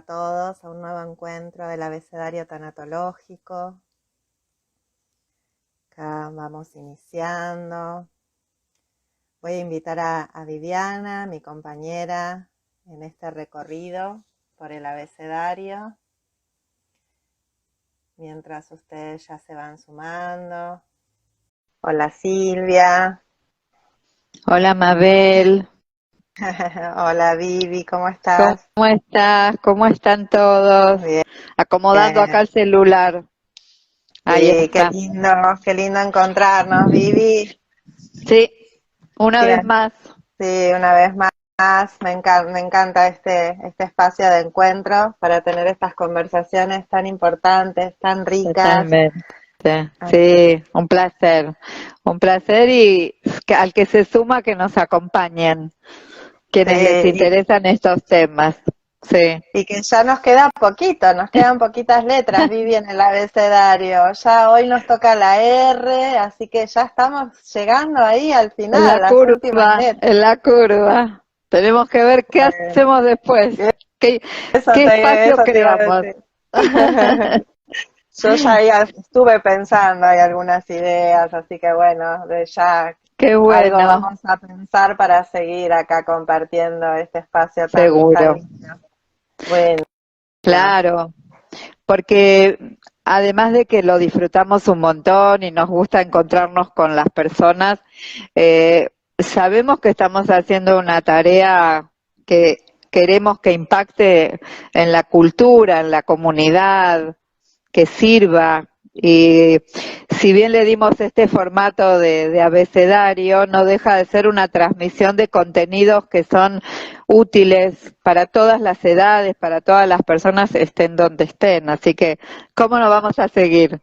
a todos a un nuevo encuentro del abecedario tanatológico. Acá vamos iniciando. Voy a invitar a Viviana, mi compañera, en este recorrido por el abecedario. Mientras ustedes ya se van sumando. Hola Silvia. Hola Mabel, Hola Vivi, ¿cómo estás? ¿cómo estás? ¿Cómo están todos? Bien. Acomodando acá el celular. Ahí Sí, está. qué lindo encontrarnos, Vivi. Sí, una vez Bien. más. Sí, una vez más, me encanta este espacio de encuentro para tener estas conversaciones tan importantes, tan ricas. Totalmente. Así Sí, un placer. Un placer y al que se suma que nos acompañen, quienes les sí, interesan estos temas. Sí, y que ya nos queda poquito, nos quedan poquitas letras, Vivi, en el abecedario. Ya hoy nos toca la R, así que ya estamos llegando ahí al en la final, las últimas curva, letras. en la curva. Tenemos que ver qué hacemos después, qué, qué espacio Eso te iba a creamos. decir. Yo ya estuve pensando, hay algunas ideas, así que bueno, ya Qué algo bueno, vamos a pensar para seguir acá compartiendo este espacio tan seguro. lindo. Bueno, Claro, porque además de que lo disfrutamos un montón y nos gusta encontrarnos con las personas, sabemos que estamos haciendo una tarea que queremos que impacte en la cultura, en la comunidad, que sirva. Y si bien le dimos este formato de abecedario, no deja de ser una transmisión de contenidos que son útiles para todas las edades, para todas las personas, estén donde estén. Así que, ¿cómo no vamos a seguir?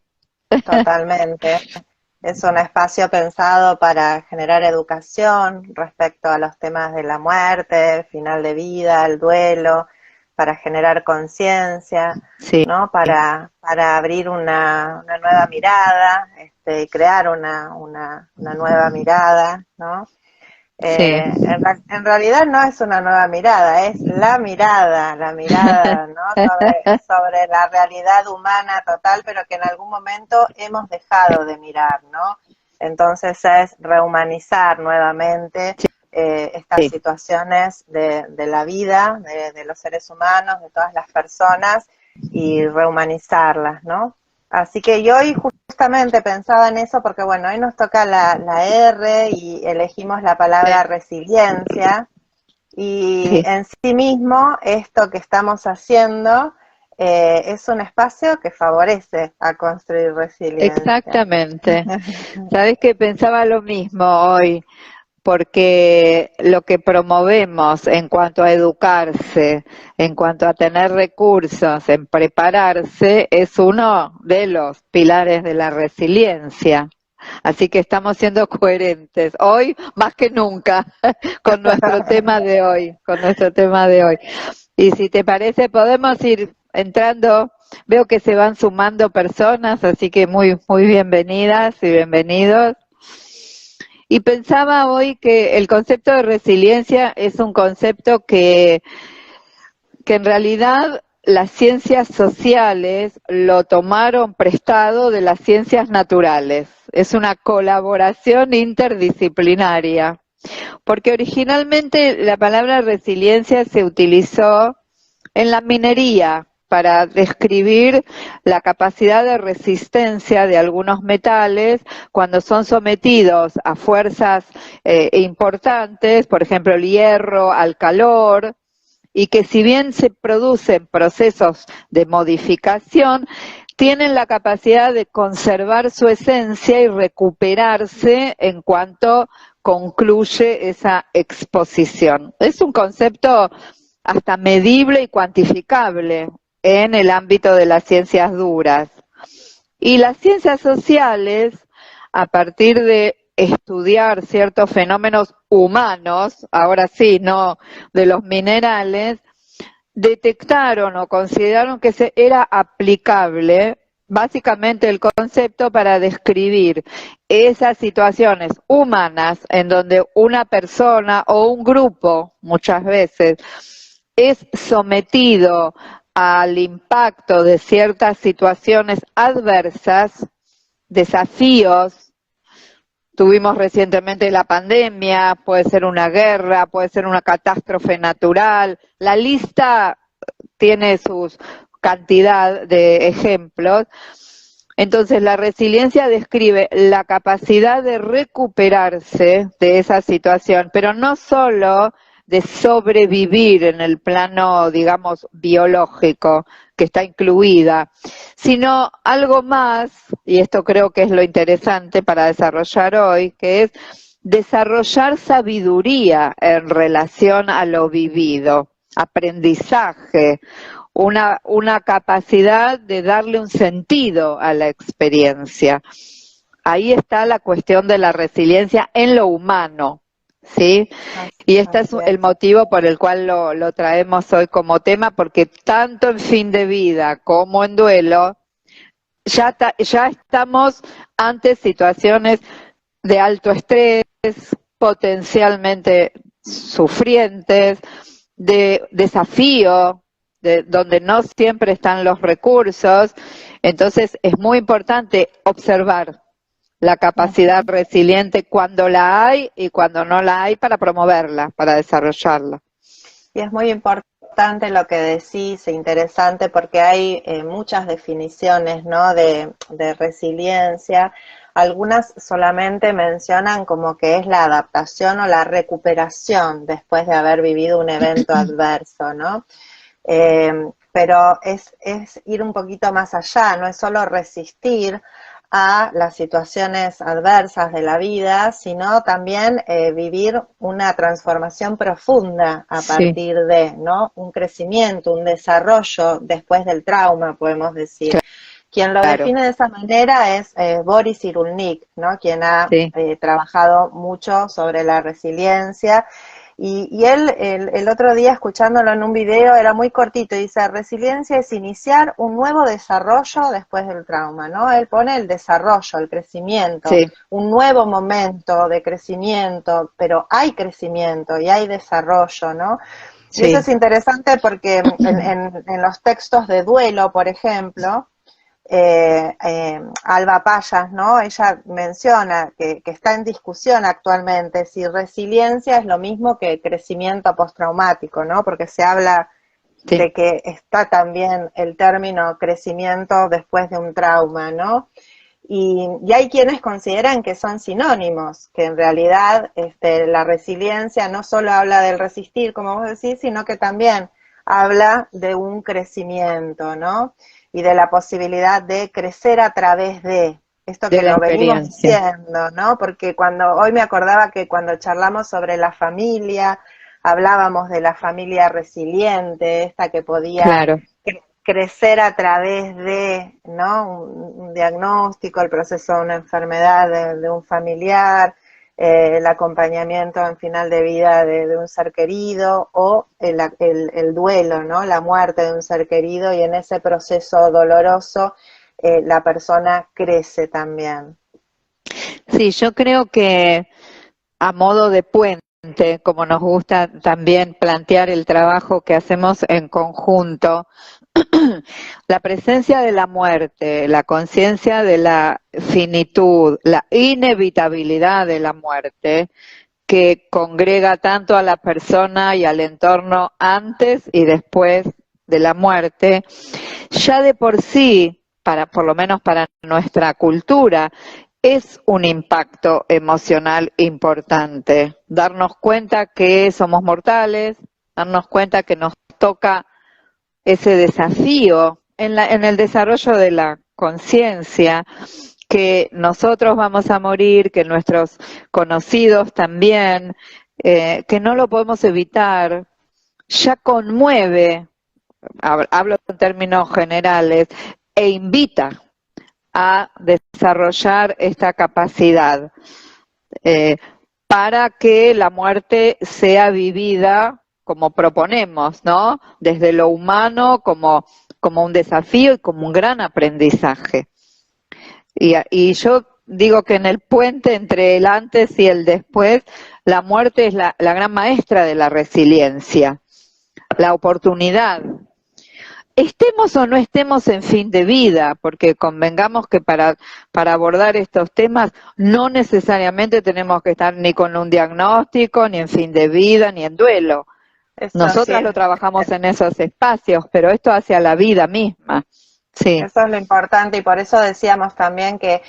totalmente. Es un espacio pensado para generar educación respecto a los temas de la muerte, final de vida, el duelo, para generar conciencia, Sí, ¿no? Para abrir una nueva mirada, y crear una nueva mirada, ¿no? sí, En realidad no es una nueva mirada, es la mirada, ¿no? Sobre la realidad humana total, pero que en algún momento hemos dejado de mirar, ¿no? Entonces es rehumanizar nuevamente estas sí. situaciones de la vida, de los seres humanos, de todas las personas, y rehumanizarlas, ¿no? Así que yo hoy justamente pensaba en eso porque, bueno, hoy nos toca la R y elegimos la palabra resiliencia y Sí, en sí mismo esto que estamos haciendo es un espacio que favorece a construir resiliencia. exactamente. Sabes que pensaba lo mismo hoy, porque lo que promovemos en cuanto a educarse, en cuanto a tener recursos, en prepararse, es uno de los pilares de la resiliencia. Así que estamos siendo coherentes hoy más que nunca con nuestro tema de hoy, con nuestro tema de hoy. Y si te parece, podemos ir entrando. Veo que se van sumando personas, así que muy bienvenidas y bienvenidos. Y pensaba hoy que el concepto de resiliencia es un concepto que en realidad las ciencias sociales lo tomaron prestado de las ciencias naturales. Es una colaboración interdisciplinaria, porque originalmente la palabra resiliencia se utilizó en la minería para describir la capacidad de resistencia de algunos metales cuando son sometidos a fuerzas importantes, por ejemplo el hierro, al calor, y que si bien se producen procesos de modificación, tienen la capacidad de conservar su esencia y recuperarse en cuanto concluye esa exposición. Es un concepto hasta medible y cuantificable en el ámbito de las ciencias duras. Y las ciencias sociales, a partir de estudiar ciertos fenómenos humanos, ahora sí, no de los minerales, detectaron o consideraron que se era aplicable básicamente el concepto para describir esas situaciones humanas en donde una persona o un grupo, muchas veces, es sometido al impacto de ciertas situaciones adversas, desafíos. Tuvimos recientemente la pandemia, puede ser una guerra, puede ser una catástrofe natural. La lista tiene su cantidad de ejemplos. Entonces, la resiliencia describe la capacidad de recuperarse de esa situación, pero no solo de sobrevivir en el plano, digamos, biológico, que está incluida, sino algo más, y esto creo que es lo interesante para desarrollar hoy, que es desarrollar sabiduría en relación a lo vivido, aprendizaje, una capacidad de darle un sentido a la experiencia. Ahí está la cuestión de la resiliencia en lo humano, ¿sí? Y este es el motivo por el cual lo traemos hoy como tema, porque tanto en fin de vida como en duelo, ya estamos ante situaciones de alto estrés, potencialmente sufrientes, de desafío, donde no siempre están los recursos. Entonces es muy importante observar la capacidad resiliente cuando la hay y cuando no la hay, para promoverla, para desarrollarla. Y es muy importante lo que decís, interesante, porque hay muchas definiciones, ¿no?, de resiliencia. Algunas solamente mencionan como que es la adaptación o la recuperación después de haber vivido un evento adverso, ¿no? Pero es ir un poquito más allá, no es solo resistir a las situaciones adversas de la vida, sino también vivir una transformación profunda a partir de, ¿no?, un crecimiento, un desarrollo después del trauma, podemos decir. Quien lo define de esa manera es Boris Cyrulnik, ¿no?, quien ha trabajado mucho sobre la resiliencia. Y él, el otro día, escuchándolo en un video, era muy cortito, dice: resiliencia es iniciar un nuevo desarrollo después del trauma, ¿no? Él pone el desarrollo, el crecimiento, un nuevo momento de crecimiento, pero hay crecimiento y hay desarrollo, ¿no? Y eso es interesante porque en los textos de duelo, por ejemplo, Alba Payas, ¿no?, ella menciona que está en discusión actualmente si resiliencia es lo mismo que crecimiento postraumático, ¿no?, porque se habla de que está también el término crecimiento después de un trauma, ¿no? Y hay quienes consideran que son sinónimos, que en realidad la resiliencia no solo habla del resistir, como vos decís, sino que también habla de un crecimiento, ¿no?, y de la posibilidad de crecer a través de esto que lo venimos diciendo, ¿no? Porque hoy me acordaba que cuando charlamos sobre la familia, hablábamos de la familia resiliente, esta que podía crecer a través de, ¿no?, un diagnóstico, el proceso de una enfermedad de un familiar, el acompañamiento en final de vida de un ser querido, o el duelo, ¿no?, la muerte de un ser querido, y en ese proceso doloroso la persona crece también. Sí, yo creo que a modo de puente, como nos gusta también plantear el trabajo que hacemos en conjunto, la presencia de la muerte, la conciencia de la finitud, la inevitabilidad de la muerte, que congrega tanto a la persona y al entorno antes y después de la muerte, ya de por sí, por lo menos para nuestra cultura, es un impacto emocional importante. Darnos cuenta que somos mortales, darnos cuenta que nos toca ese desafío en el desarrollo de la conciencia, que nosotros vamos a morir, que nuestros conocidos también, que no lo podemos evitar, ya conmueve, hablo en términos generales, e invita a desarrollar esta capacidad para que la muerte sea vivida como proponemos, ¿no?, desde lo humano, como un desafío y como un gran aprendizaje. Y yo digo que en el puente entre el antes y el después, la muerte es la gran maestra de la resiliencia, la oportunidad. estemos o no estemos en fin de vida, porque convengamos que para abordar estos temas no necesariamente tenemos que estar ni con un diagnóstico, ni en fin de vida, ni en duelo. Eso sí Nosotras lo trabajamos en esos espacios, pero esto hacia la vida misma. Sí. eso es lo importante y por eso decíamos también que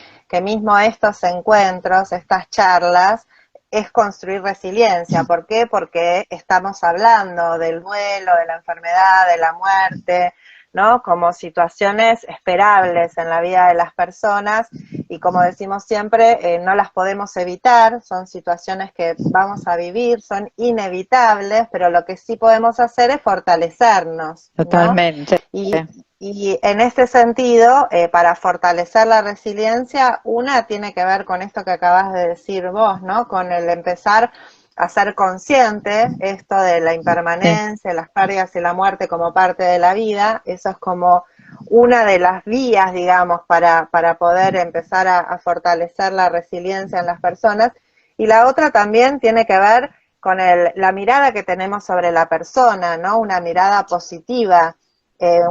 mismo estos encuentros, estas charlas, es construir resiliencia. ¿Por qué? Porque estamos hablando del duelo, de la enfermedad, de la muerte, ¿no? Como situaciones esperables en la vida de las personas y como decimos siempre, no las podemos evitar, son situaciones que vamos a vivir, son inevitables, pero lo que sí podemos hacer es fortalecernos, ¿no? Totalmente. Y en este sentido, para fortalecer la resiliencia, una tiene que ver con esto que acabas de decir vos, ¿no? Con el empezar a ser consciente esto de la impermanencia, las pérdidas y la muerte como parte de la vida. Eso es como una de las vías, digamos, para poder empezar a fortalecer la resiliencia en las personas. Y la otra también tiene que ver con la mirada que tenemos sobre la persona, ¿no? Una mirada positiva.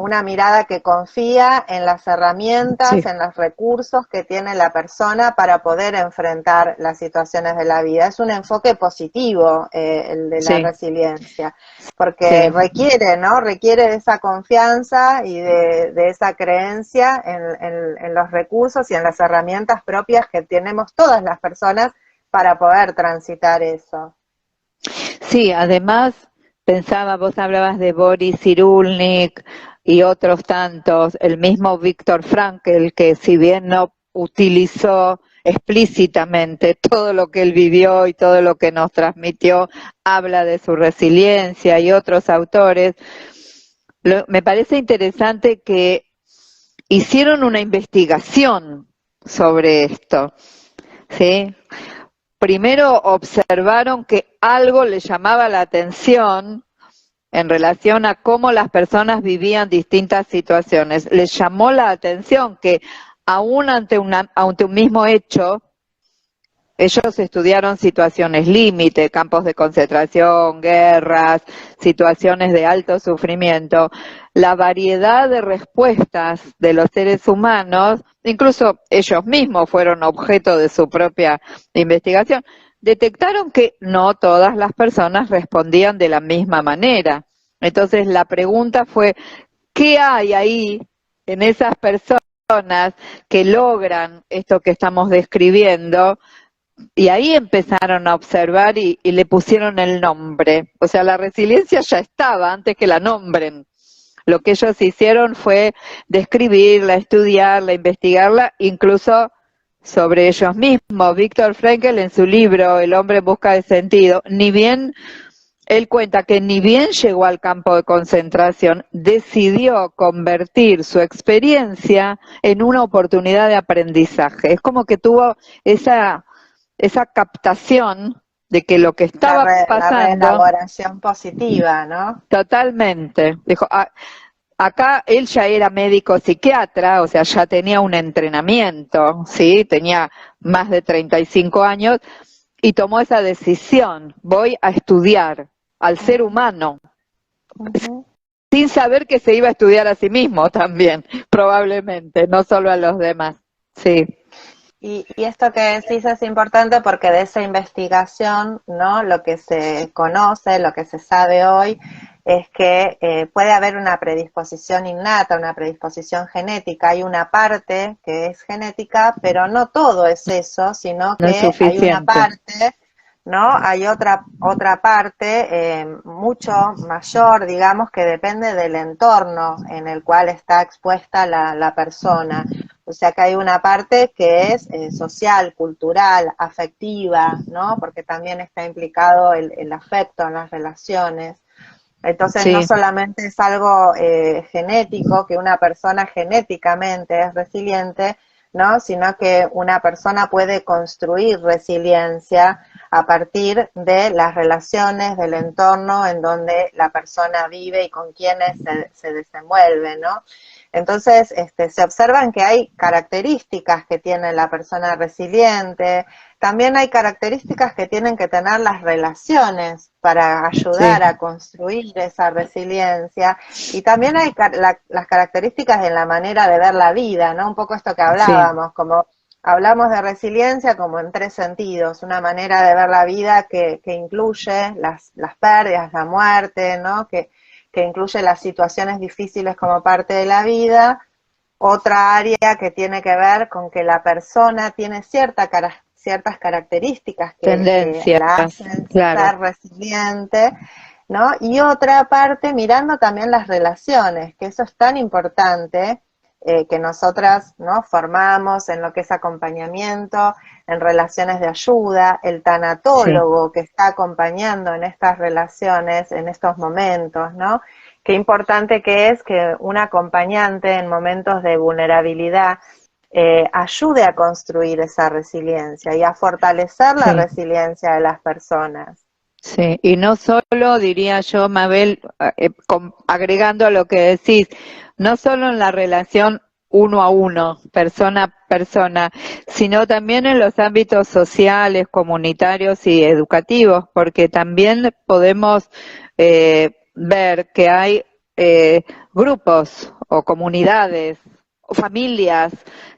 Una mirada que confía en las herramientas, Sí. en los recursos que tiene la persona para poder enfrentar las situaciones de la vida. Es un enfoque positivo el de la resiliencia, porque requiere, ¿no? Requiere de esa confianza y de esa creencia en los recursos y en las herramientas propias que tenemos todas las personas para poder transitar eso. Sí, además pensaba, vos hablabas de Boris Cyrulnik y otros tantos, el mismo Viktor Frankl, que si bien no utilizó explícitamente todo lo que él vivió y todo lo que nos transmitió, habla de su resiliencia y otros autores. Me parece interesante que hicieron una investigación sobre esto, ¿sí? Primero observaron que algo les llamaba la atención en relación a cómo las personas vivían distintas situaciones. Les llamó la atención que aún ante un mismo hecho, ellos estudiaron situaciones límite, campos de concentración, guerras, situaciones de alto sufrimiento, la variedad de respuestas de los seres humanos, incluso ellos mismos fueron objeto de su propia investigación, detectaron que no todas las personas respondían de la misma manera. Entonces la pregunta fue, ¿qué hay ahí en esas personas que logran esto que estamos describiendo? Y ahí empezaron a observar y le pusieron el nombre. O sea, la resiliencia ya estaba antes que la nombren. Lo que ellos hicieron fue describirla, estudiarla, investigarla, incluso sobre ellos mismos. Viktor Frankl en su libro El hombre en busca de sentido, él cuenta que ni bien llegó al campo de concentración, decidió convertir su experiencia en una oportunidad de aprendizaje. Es como que tuvo esa captación de que lo que estaba pasando... La reelaboración positiva, ¿no? Totalmente. Dijo, acá él ya era médico psiquiatra, o sea, ya tenía un entrenamiento, ¿sí? Tenía más de 35 años y tomó esa decisión, voy a estudiar al ser humano, sin saber que se iba a estudiar a sí mismo también, probablemente, no solo a los demás. Sí. Y esto que decís es importante porque de esa investigación, ¿no? Lo que se conoce, lo que se sabe hoy, es que puede haber una predisposición innata, una predisposición genética. Hay una parte que es genética, pero no todo es eso, sino No es que hay una suficiente. parte, ¿no? Hay otra parte mucho mayor, digamos, que depende del entorno en el cual está expuesta la persona. O sea que hay una parte que es social, cultural, afectiva, ¿no? Porque también está implicado el afecto en las relaciones. Entonces Sí. no solamente es algo genético, que una persona genéticamente es resiliente, ¿no? Sino que una persona puede construir resiliencia a partir de las relaciones, del entorno en donde la persona vive y con quienes se desenvuelve, ¿no? Entonces, se observan que hay características que tiene la persona resiliente, también hay características que tienen que tener las relaciones para ayudar a construir esa resiliencia, y también hay las características de la manera de ver la vida, ¿no? Un poco esto que hablábamos, como hablamos de resiliencia como en 3 sentidos: una manera de ver la vida que incluye las pérdidas, la muerte, ¿no? Que incluye las situaciones difíciles como parte de la vida. Otra área que tiene que ver con que la persona tiene ciertas características que la hacen ser resiliente, ¿no? Y otra parte mirando también las relaciones, que eso es tan importante, que nosotras, ¿no?, formamos en lo que es acompañamiento, en relaciones de ayuda, el tanatólogo que está acompañando en estas relaciones, en estos momentos, ¿no? Qué importante que es que un acompañante en momentos de vulnerabilidad ayude a construir esa resiliencia y a fortalecer la resiliencia de las personas. Sí, y no solo, diría yo, Mabel, agregando a lo que decís, no solo en la relación uno a uno, persona a persona, sino también en los ámbitos sociales, comunitarios y educativos, porque también podemos ver que hay grupos o comunidades o familias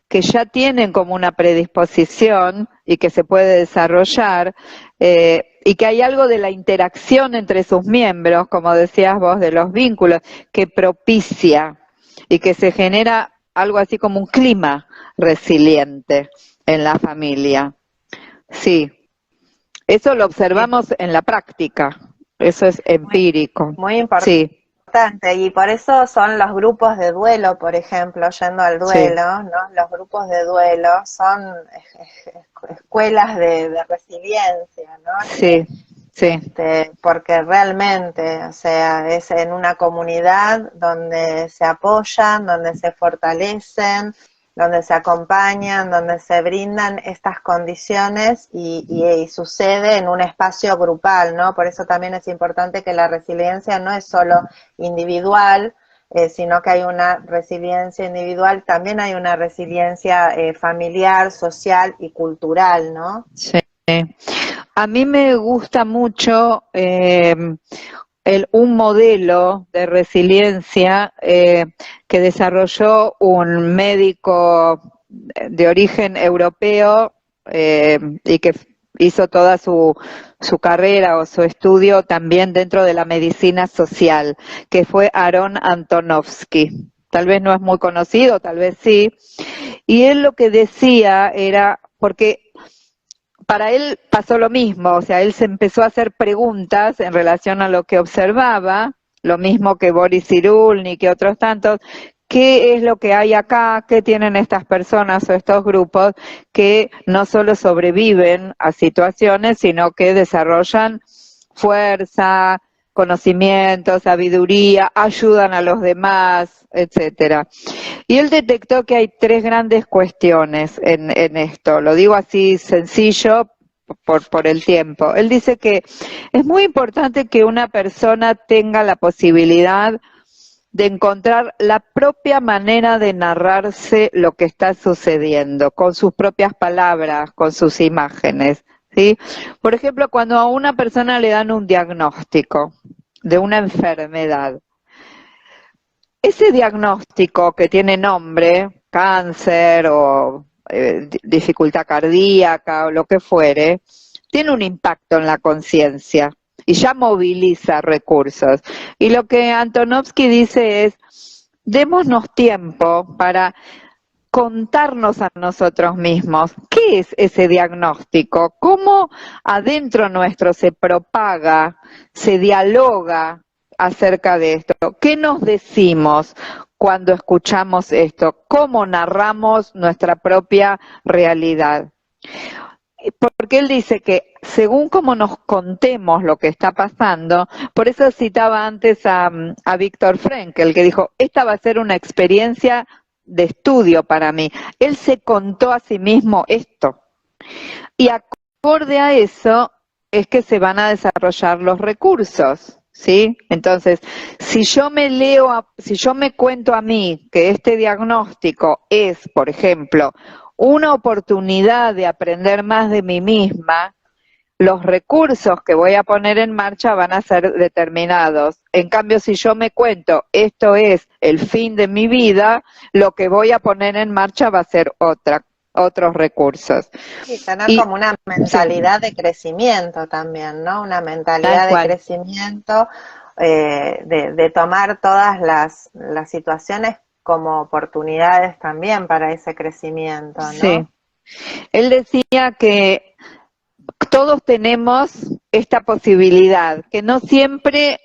que ya tienen como una predisposición y que se puede desarrollar, y que hay algo de la interacción entre sus miembros, como decías vos, de los vínculos, que propicia y que se genera algo así como un clima resiliente en la familia. Sí, eso lo observamos en la práctica, eso es empírico. Muy importante. Y por eso son los grupos de duelo, por ejemplo, yendo al duelo, ¿no? Los grupos de duelo son escuelas de resiliencia, ¿no? Porque realmente, o sea, es en una comunidad donde se apoyan, donde se fortalecen, donde se acompañan, donde se brindan estas condiciones y sucede en un espacio grupal, ¿no? Por eso también es importante que la resiliencia no es solo individual, sino que hay una resiliencia individual, también hay una resiliencia familiar, social y cultural, ¿no? Sí. A mí me gusta mucho un modelo de resiliencia que desarrolló un médico de origen europeo y que hizo toda su carrera o su estudio también dentro de la medicina social, que fue Aaron Antonovsky. Tal vez no es muy conocido, tal vez sí. Y él lo que decía era, porque para él pasó lo mismo, o sea, él se empezó a hacer preguntas en relación a lo que observaba, lo mismo que Boris Cyrulnik y otros tantos. ¿Qué es lo que hay acá? ¿Qué tienen estas personas o estos grupos que no solo sobreviven a situaciones, sino que desarrollan fuerza, conocimiento, sabiduría, ayudan a los demás, etcétera? Y él detectó que hay 3 grandes cuestiones en esto. Lo digo así sencillo por el tiempo. Él dice que es muy importante que una persona tenga la posibilidad de encontrar la propia manera de narrarse lo que está sucediendo, con sus propias palabras, con sus imágenes, ¿sí? Por ejemplo, cuando a una persona le dan un diagnóstico de una enfermedad, ese diagnóstico que tiene nombre, cáncer o dificultad cardíaca o lo que fuere, tiene un impacto en la conciencia y ya moviliza recursos. Y lo que Antonovsky dice es, démonos tiempo para contarnos a nosotros mismos qué es ese diagnóstico, cómo adentro nuestro se propaga, se dialoga acerca de esto, qué nos decimos cuando escuchamos esto, cómo narramos nuestra propia realidad. Porque él dice que según cómo nos contemos lo que está pasando, por eso citaba antes a Viktor Frankl, que dijo, esta va a ser una experiencia de estudio para mí. Él se contó a sí mismo esto. Y acorde a eso es que se van a desarrollar los recursos, ¿sí? Entonces, si yo me si yo me cuento a mí que este diagnóstico es, por ejemplo, una oportunidad de aprender más de mí misma, los recursos que voy a poner en marcha van a ser determinados. En cambio, si yo me cuento, esto es el fin de mi vida, lo que voy a poner en marcha va a ser otros recursos. Y tener Y como una sí, mentalidad de crecimiento también, ¿no? Una tal mentalidad de cual. crecimiento, de tomar todas las situaciones como oportunidades también para ese crecimiento, Sí. ¿no? Él decía que todos tenemos esta posibilidad, que no siempre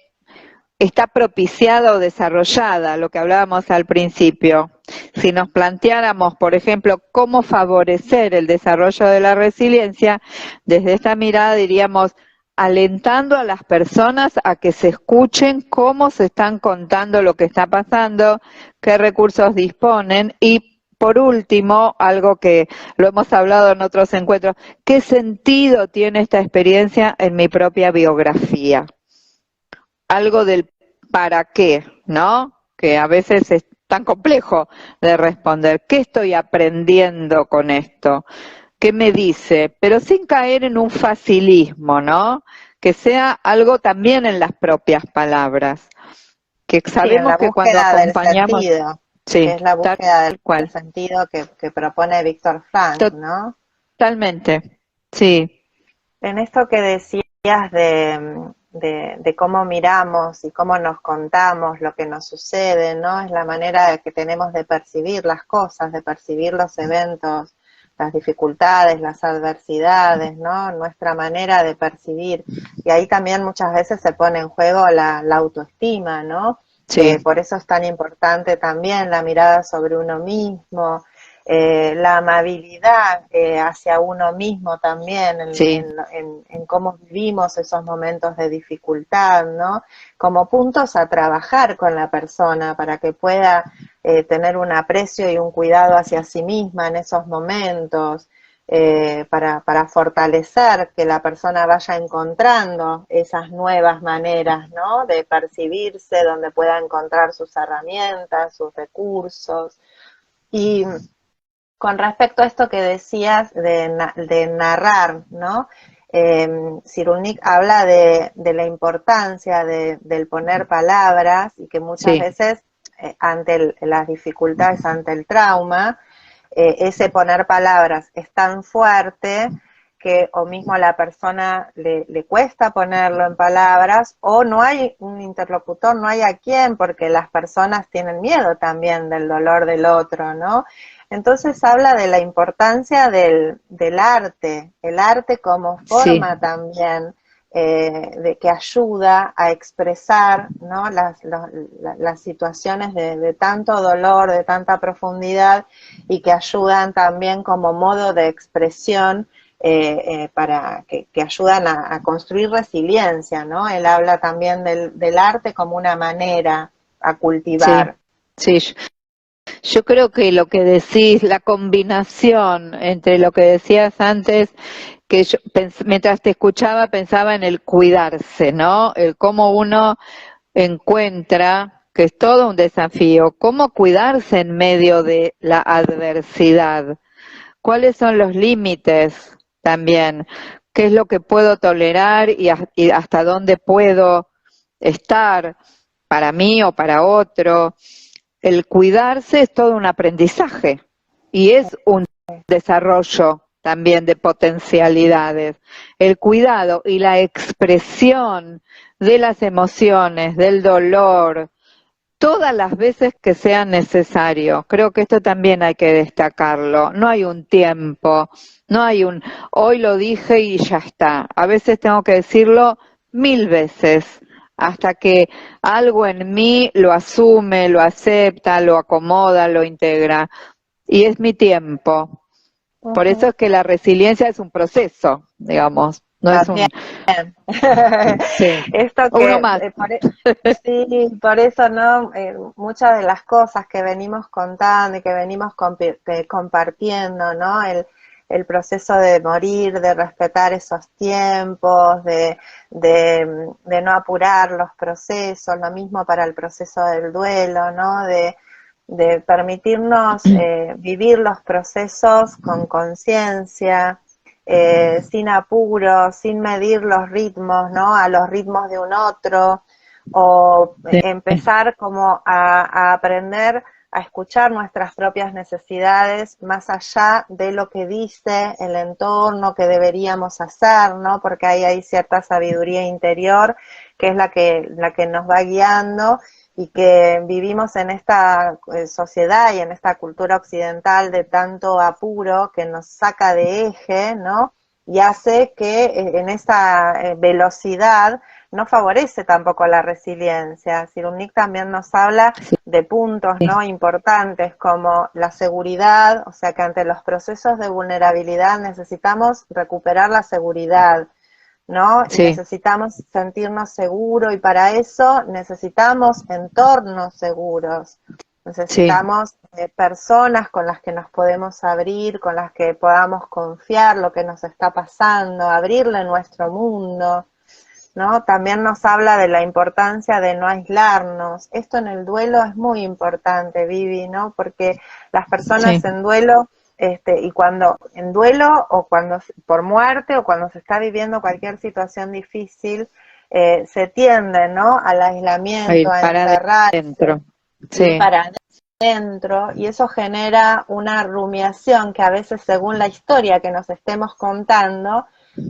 está propiciada o desarrollada, lo que hablábamos al principio. Si nos planteáramos, por ejemplo, cómo favorecer el desarrollo de la resiliencia, desde esta mirada diríamos alentando a las personas a que se escuchen cómo se están contando lo que está pasando, qué recursos disponen y por último, algo que lo hemos hablado en otros encuentros, ¿qué sentido tiene esta experiencia en mi propia biografía? Algo del para qué, ¿no? Que a veces es tan complejo de responder. ¿Qué estoy aprendiendo con esto? ¿Qué me dice? Pero sin caer en un facilismo, ¿no? Que sea algo también en las propias palabras. Que Sí, en sabemos la que cuando búsqueda del acompañamos, sentido, que sí, es la tal búsqueda del cual, sentido que propone Víctor Frank, ¿no? totalmente, sí, En esto que decías de cómo miramos y cómo nos contamos lo que nos sucede, ¿no? Es la manera que tenemos de percibir las cosas, de percibir los eventos, las dificultades, las adversidades, ¿no? Nuestra manera de percibir. Y ahí también muchas veces se pone en juego la autoestima, ¿no? sí, Por eso es tan importante también la mirada sobre uno mismo, la amabilidad hacia uno mismo también, sí, en cómo vivimos esos momentos de dificultad, ¿no? Como puntos a trabajar con la persona para que pueda tener un aprecio y un cuidado hacia sí misma en esos momentos, para fortalecer que la persona vaya encontrando esas nuevas maneras, ¿no? De percibirse, donde pueda encontrar sus herramientas, sus recursos. Y con respecto a esto que decías de narrar, ¿no? Cyrulnik habla de la importancia del poner palabras y que muchas sí, veces ante las dificultades, ante el trauma, ese poner palabras es tan fuerte que o mismo a la persona le cuesta ponerlo en palabras o no hay un interlocutor, no hay a quién, porque las personas tienen miedo también del dolor del otro, ¿no? Entonces habla de la importancia del arte, el arte como sí, forma también de que ayuda a expresar, ¿no? las situaciones de tanto dolor, de tanta profundidad y que ayudan también como modo de expresión para que ayudan a construir resiliencia, ¿no? Él habla también del arte como una manera a sí, cultivar. sí. Yo creo que lo que decís, la combinación entre lo que decías antes, que yo mientras te escuchaba pensaba en el cuidarse, ¿no? El cómo uno encuentra, que es todo un desafío, cómo cuidarse en medio de la adversidad. ¿Cuáles son los límites también? ¿Qué es lo que puedo tolerar y hasta dónde puedo estar para mí o para otro? El cuidarse es todo un aprendizaje y es un desarrollo también de potencialidades. El cuidado y la expresión de las emociones, del dolor, todas las veces que sea necesario. Creo que esto también hay que destacarlo. No hay un tiempo, no hay un hoy lo dije y ya está. A veces tengo que decirlo 1000 veces hasta que algo en mí lo asume, lo acepta, lo acomoda, lo integra. Y es mi tiempo. Por eso Ujú. es que la resiliencia es un proceso, digamos, no es También. un... Sí, Esto uno que, más. sí, por eso, ¿no? Muchas de las cosas que venimos contando y que venimos compartiendo, ¿no? el proceso de morir, de respetar esos tiempos, de no apurar los procesos, lo mismo para el proceso del duelo, ¿no? De permitirnos vivir los procesos con conciencia, sin apuro, sin medir los ritmos, ¿no? A los ritmos de un otro, o Sí, empezar como a aprender a escuchar nuestras propias necesidades más allá de lo que dice el entorno que deberíamos hacer, ¿no? Porque ahí hay cierta sabiduría interior que es la que nos va guiando, y que vivimos en esta sociedad y en esta cultura occidental de tanto apuro que nos saca de eje, ¿no? Y hace que en esa velocidad no favorece tampoco la resiliencia. Cyrulnik también nos habla de puntos, sí, ¿no?, importantes como la seguridad, o sea que ante los procesos de vulnerabilidad necesitamos recuperar la seguridad, ¿no? Y sí, necesitamos sentirnos seguros, y para eso necesitamos entornos seguros, sí, necesitamos personas con las que nos podemos abrir, con las que podamos confiar lo que nos está pasando, abrirle nuestro mundo, ¿no? También nos habla de la importancia de no aislarnos. Esto en el duelo es muy importante, Vivi, ¿no? Porque las personas sí, en duelo, y cuando en duelo o cuando por muerte o cuando se está viviendo cualquier situación difícil, se tiende, ¿no?, al a aislamiento, ir a para encerrarse, adentro. ir Sí, para adentro, y eso genera una rumiación que a veces, según la historia que nos estemos contando,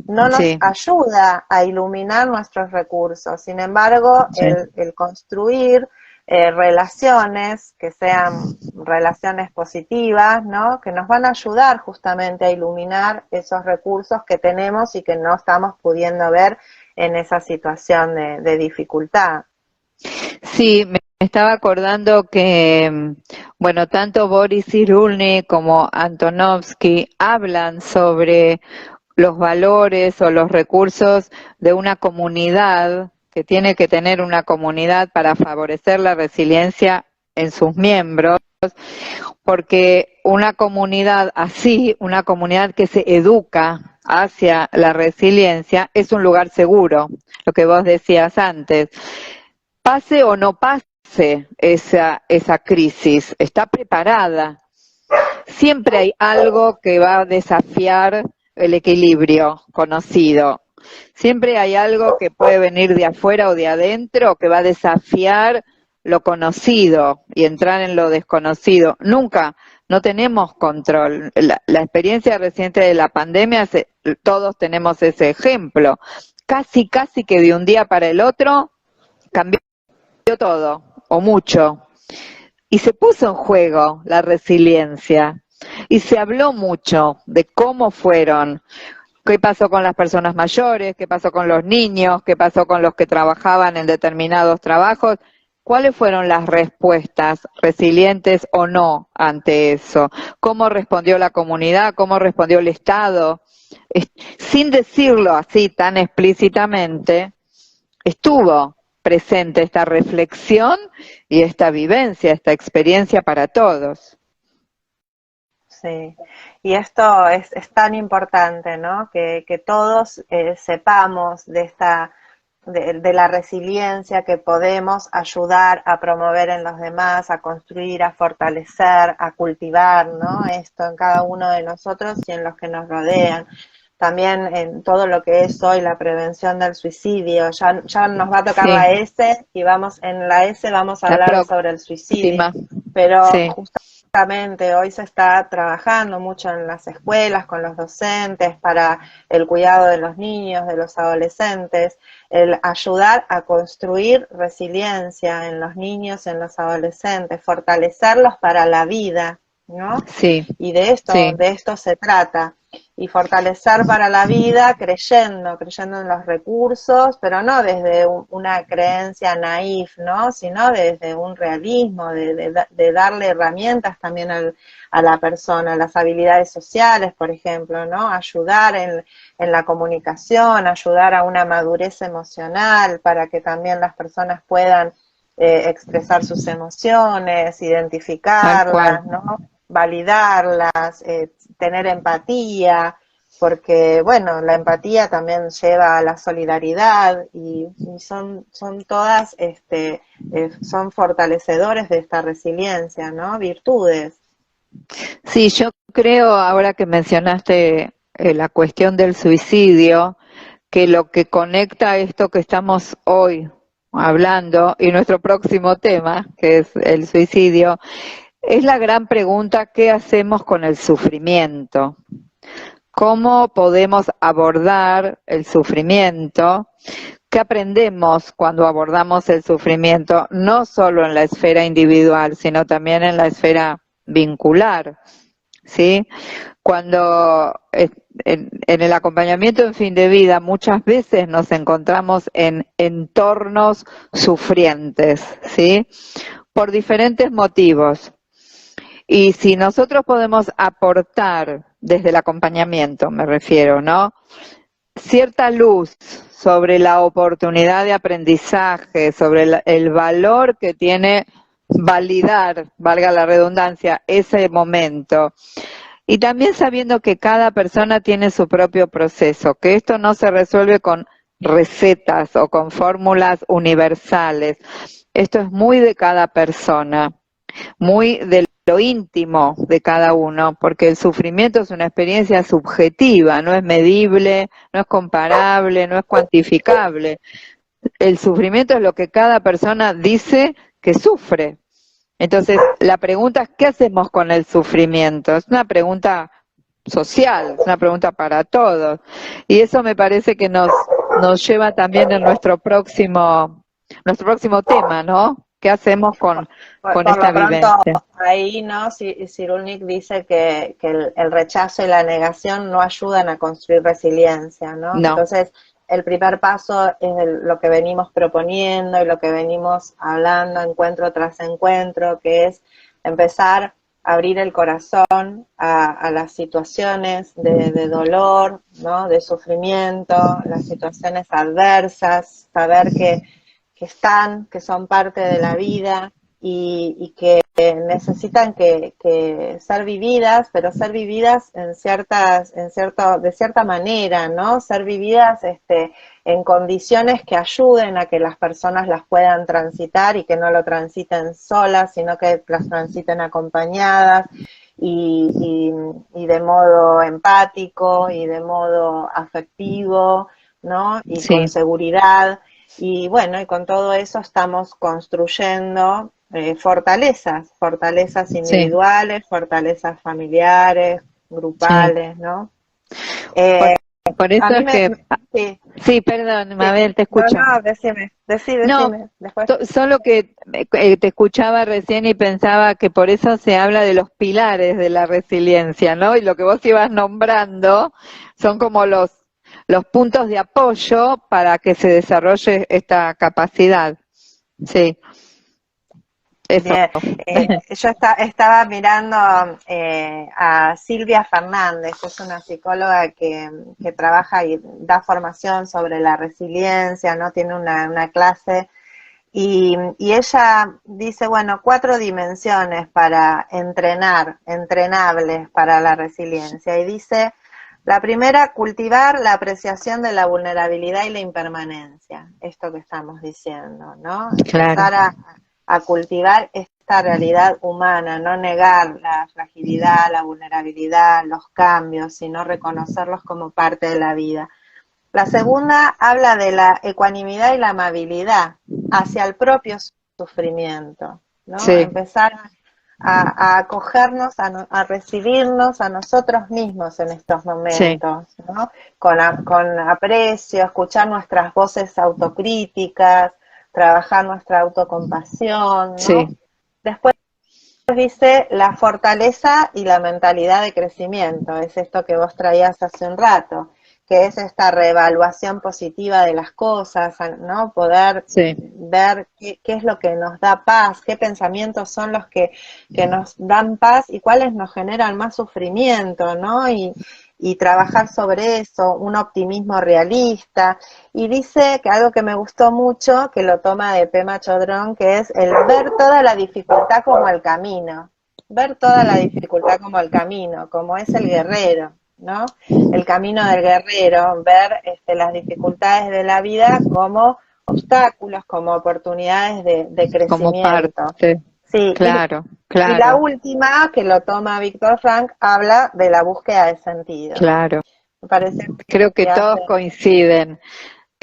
no nos sí, ayuda a iluminar nuestros recursos. Sin embargo, sí, el construir relaciones que sean relaciones positivas, ¿no?, que nos van a ayudar justamente a iluminar esos recursos que tenemos y que no estamos pudiendo ver en esa situación de dificultad. sí, me estaba acordando que, bueno, tanto Boris Cyrulnik como Antonovsky hablan sobre los valores o los recursos de una comunidad, que tiene que tener una comunidad para favorecer la resiliencia en sus miembros, porque una comunidad así, una comunidad que se educa hacia la resiliencia, es un lugar seguro, lo que vos decías antes. Pase o no pase esa crisis, está preparada. Siempre hay algo que va a desafiar el equilibrio conocido. Siempre hay algo que puede venir de afuera o de adentro que va a desafiar lo conocido y entrar en lo desconocido. Nunca, no tenemos control. La experiencia reciente de la pandemia, todos tenemos ese ejemplo. Casi, casi que de un día para el otro cambió todo, o mucho. Y se puso en juego la resiliencia. Y se habló mucho de cómo fueron, qué pasó con las personas mayores, qué pasó con los niños, qué pasó con los que trabajaban en determinados trabajos, cuáles fueron las respuestas, resilientes o no, ante eso, cómo respondió la comunidad, cómo respondió el Estado. Sin decirlo así tan explícitamente, estuvo presente esta reflexión y esta vivencia, esta experiencia para todos. Sí, y esto es tan importante, ¿no? Que todos sepamos de de la resiliencia que podemos ayudar a promover en los demás, a construir, a fortalecer, a cultivar, ¿no? Esto en cada uno de nosotros y en los que nos rodean. También en todo lo que es hoy la prevención del suicidio. Ya nos va a tocar Sí, la S, y en la S vamos a la hablar sobre el suicidio, próxima. pero Sí, justamente hoy se está trabajando mucho en las escuelas, con los docentes, para el cuidado de los niños, de los adolescentes, el ayudar a construir resiliencia en los niños, en los adolescentes, fortalecerlos para la vida, ¿no? sí, Y sí, de esto se trata. Y fortalecer para la vida creyendo en los recursos, pero no desde una creencia naif, ¿no? Sino desde un realismo, de darle herramientas también a la persona, las habilidades sociales, por ejemplo, ¿no? Ayudar en la comunicación, ayudar a una madurez emocional para que también las personas puedan expresar sus emociones, tal cual. identificarlas, ¿no? validarlas, tener empatía, porque bueno, la empatía también lleva a la solidaridad y son todas, son fortalecedores de esta resiliencia, ¿no? Virtudes. Sí, yo creo, ahora que mencionaste la cuestión del suicidio, que lo que conecta esto que estamos hoy hablando y nuestro próximo tema, que es el suicidio, es la gran pregunta: ¿qué hacemos con el sufrimiento? ¿Cómo podemos abordar el sufrimiento? ¿Qué aprendemos cuando abordamos el sufrimiento, no solo en la esfera individual, sino también en la esfera vincular? ¿Sí? Cuando en el acompañamiento en fin de vida muchas veces nos encontramos en entornos sufrientes, ¿sí? Por diferentes motivos. Y si nosotros podemos aportar desde el acompañamiento, me refiero, ¿no? Cierta luz sobre la oportunidad de aprendizaje, sobre el valor que tiene validar, valga la redundancia, ese momento. Y también sabiendo que cada persona tiene su propio proceso, que esto no se resuelve con recetas o con fórmulas universales. Esto es muy de cada persona, muy de lo íntimo de cada uno, porque el sufrimiento es una experiencia subjetiva, no es medible, no es comparable, no es cuantificable. El sufrimiento es lo que cada persona dice que sufre. Entonces, la pregunta es: ¿qué hacemos con el sufrimiento? Es una pregunta social, es una pregunta para todos. Y eso me parece que nos lleva también a nuestro próximo tema, ¿no? ¿Qué hacemos con Por esta lo pronto, vivencia? ahí, ¿no? Cyrulnik dice que el rechazo y la negación no ayudan a construir resiliencia, ¿no? No, Entonces, el primer paso es lo que venimos proponiendo y lo que venimos hablando encuentro tras encuentro, que es empezar a abrir el corazón a las situaciones de dolor, ¿no? De sufrimiento, las situaciones adversas, saber que están, que son parte de la vida y que necesitan que ser vividas, pero ser vividas de cierta manera, ¿no? Ser vividas en condiciones que ayuden a que las personas las puedan transitar y que no lo transiten solas, sino que las transiten acompañadas y de modo empático y de modo afectivo, ¿no? Y con sí, seguridad. Y bueno, y con todo eso estamos construyendo fortalezas sí. individuales, fortalezas familiares, Sí. grupales, ¿no? Por, Eh, por a eso mí es que, sí, sí, perdón, sí, Mabel, te no, escucho. no, No, decime, después. solo que te escuchaba recién y pensaba que por eso se habla de los pilares de la resiliencia, ¿no? Y lo que vos ibas nombrando son como los puntos de apoyo para que se desarrolle esta capacidad. Sí, eso. Bien, yo estaba mirando a Silvia Fernández, que es una psicóloga que trabaja y da formación sobre la resiliencia, ¿no? Tiene una clase y ella dice, bueno, 4 dimensiones para entrenables para la resiliencia. Y dice, la primera, cultivar la apreciación de la vulnerabilidad y la impermanencia, esto que estamos diciendo, ¿no? Claro, Empezar a cultivar esta realidad humana, no negar la fragilidad, la vulnerabilidad, los cambios, sino reconocerlos como parte de la vida. La segunda habla de la ecuanimidad y la amabilidad hacia el propio sufrimiento, ¿no? sí, Empezar a acogernos, a recibirnos a nosotros mismos en estos sí, momentos, ¿no? Con aprecio, escuchar nuestras voces autocríticas, trabajar nuestra autocompasión, ¿no? sí, Después dice la fortaleza y la mentalidad de crecimiento, es esto que vos traías hace un rato, que es esta reevaluación positiva de las cosas, ¿no? Poder sí. ver qué es lo que nos da paz, qué pensamientos son los que nos dan paz y cuáles nos generan más sufrimiento, ¿no? Y trabajar sobre eso, un optimismo realista. Y dice que algo que me gustó mucho, que lo toma de Pema Chodrón, que es el ver toda la dificultad como el camino, ver toda la dificultad como el camino, como es el guerrero, ¿no? El camino del guerrero, ver las dificultades de la vida como obstáculos, como oportunidades de como crecimiento. parte. Sí, Claro, y la claro, última, que lo toma Víctor Frank, habla de la búsqueda de sentido. claro. Me parece Creo que que todos hace... coinciden.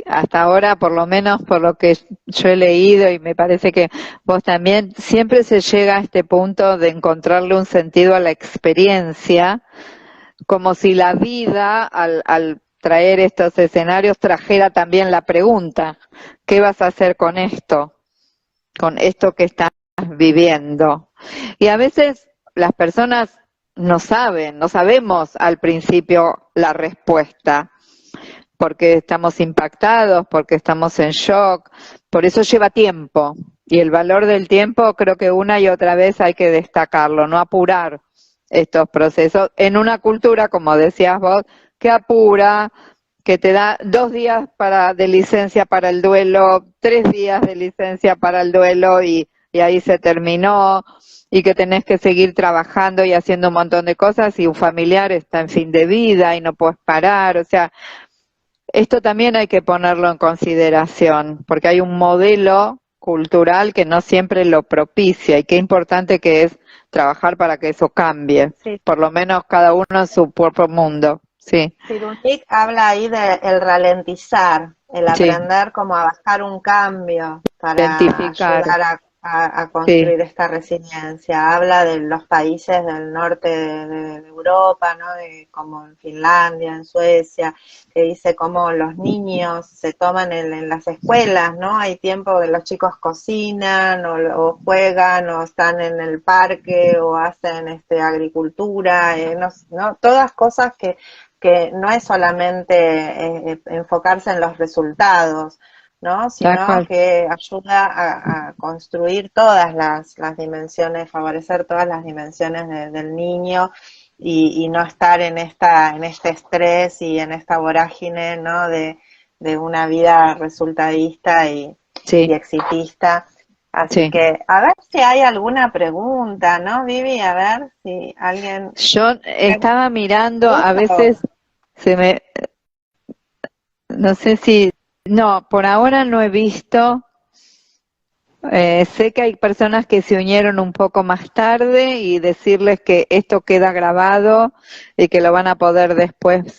Hasta ahora, por lo menos por lo que yo he leído, y me parece que vos también, siempre se llega a este punto de encontrarle un sentido a la experiencia, como si la vida, al traer estos escenarios, trajera también la pregunta: ¿qué vas a hacer con esto que estás viviendo? Y a veces las personas no saben, no sabemos al principio la respuesta, porque estamos impactados, porque estamos en shock, por eso lleva tiempo. Y el valor del tiempo creo que una y otra vez hay que destacarlo, no apurar estos procesos en una cultura, como decías vos, que apura, que te da 2 días de licencia para el duelo, 3 días de licencia para el duelo y ahí se terminó, y que tenés que seguir trabajando y haciendo un montón de cosas y un familiar está en fin de vida y no puedes parar. O sea, esto también hay que ponerlo en consideración, porque hay un modelo cultural que no siempre lo propicia, y qué importante que es trabajar para que eso cambie, Sí, por lo menos cada uno en su propio mundo. Sí, Cyrulnik habla ahí del ralentizar, el sí, aprender como a bajar un cambio para identificar, ayudar a sí, construir esta resiliencia. Habla de los países del norte de Europa, ¿no? Como en Finlandia, en Suecia, que dice cómo los niños se toman en las escuelas, ¿no? Hay tiempo que los chicos cocinan o juegan o están en el parque o hacen agricultura, ¿no? Todas cosas que no es solamente enfocarse en los resultados, ¿no? tal Sino cual. que ayuda a construir todas las dimensiones, favorecer todas las dimensiones del niño y no estar en este estrés y en esta vorágine, ¿no? De una vida resultadista y Sí, exitista. Así sí. que a ver si hay alguna pregunta, ¿no, Vivi? A ver si alguien... Yo estaba mirando, a ¿Pregunta? veces se me, no sé si, no, por ahora no he visto. Sé que hay personas que se unieron un poco más tarde, y decirles que esto queda grabado y que lo van a poder después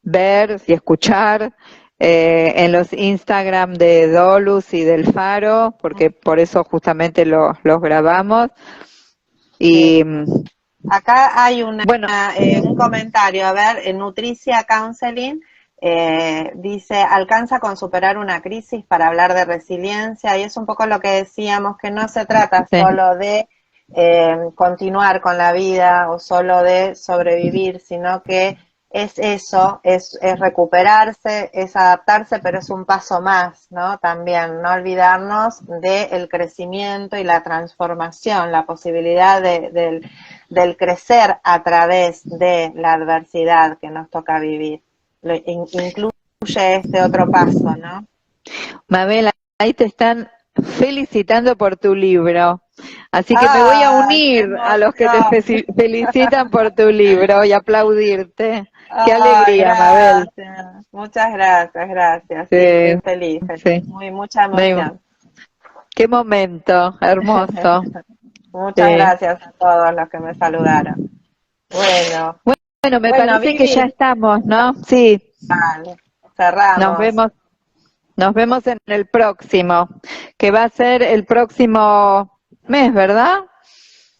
ver y escuchar en los Instagram de Dolus y del Faro, porque por eso justamente los grabamos. Sí. Y Acá hay bueno, un comentario, a ver, en Nutricia Counseling dice, alcanza con superar una crisis para hablar de resiliencia, y es un poco lo que decíamos, que no se trata sí, solo de continuar con la vida o solo de sobrevivir, sino que es eso, es recuperarse, es adaptarse, pero es un paso más, ¿no? También no olvidarnos del crecimiento y la transformación, la posibilidad del crecer a través de la adversidad que nos toca vivir. Incluye este otro paso, ¿no? Mabel, ahí te están felicitando por tu libro. Así que me voy a ¡Ay, qué unir a los que te emoción! felicitan por tu libro y aplaudirte. Qué ¡Ay, alegría, Mabel. gracias! Muchas gracias, gracias. Sí, Sí, estoy feliz, sí. mucha emoción. Qué momento, hermoso. Muchas Sí. gracias a todos los que me saludaron. Bueno, Bueno, me bueno, parece que ya Vivi, estamos, ¿no? Sí, vale, nos cerramos. vemos, nos vemos en el próximo, que va a ser el próximo mes, ¿verdad?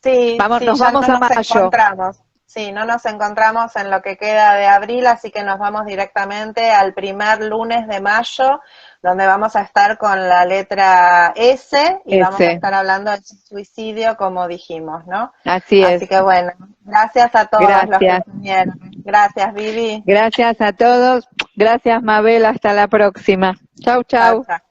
Sí, sí, Nos ya no vamos a nos mayo. encontramos. Sí, no nos encontramos en lo que queda de abril, así que nos vamos directamente al primer lunes de mayo, donde vamos a estar con la letra S y vamos a Ese, estar hablando del suicidio, como dijimos, ¿no? así es. Así que bueno, gracias a todos los que Gracias. se unieron. Gracias, Vivi. Gracias a todos. Gracias, Mabel. Hasta la próxima. Chau, Chao, chau. chao.